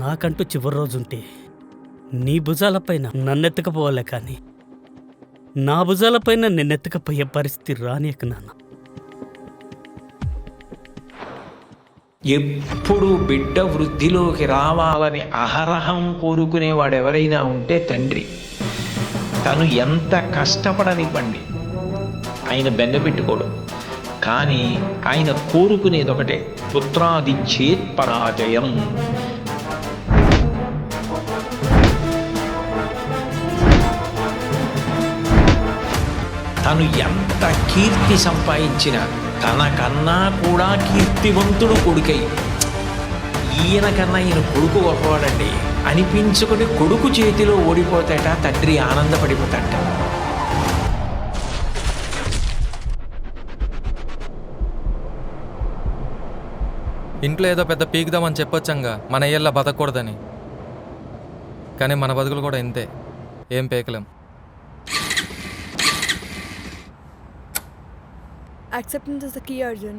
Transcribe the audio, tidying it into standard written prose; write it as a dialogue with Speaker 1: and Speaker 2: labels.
Speaker 1: నాకంటూ చివరి రోజుంటే నీ భుజాలపైన నన్నెత్తకపోవాలే కానీ నా భుజాలపైన నిన్నెత్తకపోయే పరిస్థితి రానియక నాన్న.
Speaker 2: ఎప్పుడు బిడ్డ వృద్ధిలోకి రావాలని అహరహం కోరుకునేవాడు ఎవరైనా ఉంటే తండ్రి. తను ఎంత కష్టపడనివ్వండి, ఆయన బెంగపెట్టుకోడు. కానీ ఆయన కోరుకునేది ఒకటే, పుత్రాది చేత్ పరాజయం. తను ఎంత కీర్తి సంపాదించినా తనకన్నా కూడా కీర్తివంతుడు కొడుకై, ఈయన కన్నా ఈయన కొడుకు గొప్పవాడండి అనిపించుకుని కొడుకు చేతిలో ఓడిపోతాట తండ్రి ఆనందపడిపోతాట.
Speaker 3: ఇంట్లో ఏదో పెద్ద పీకుదామని చెప్పొచ్చంగా మన అయ్యల్లా బతకూడదని. కానీ మన బతుకులు కూడా ఇంతే, ఏం పీకలేం.
Speaker 4: Acceptance is the key, Arjun.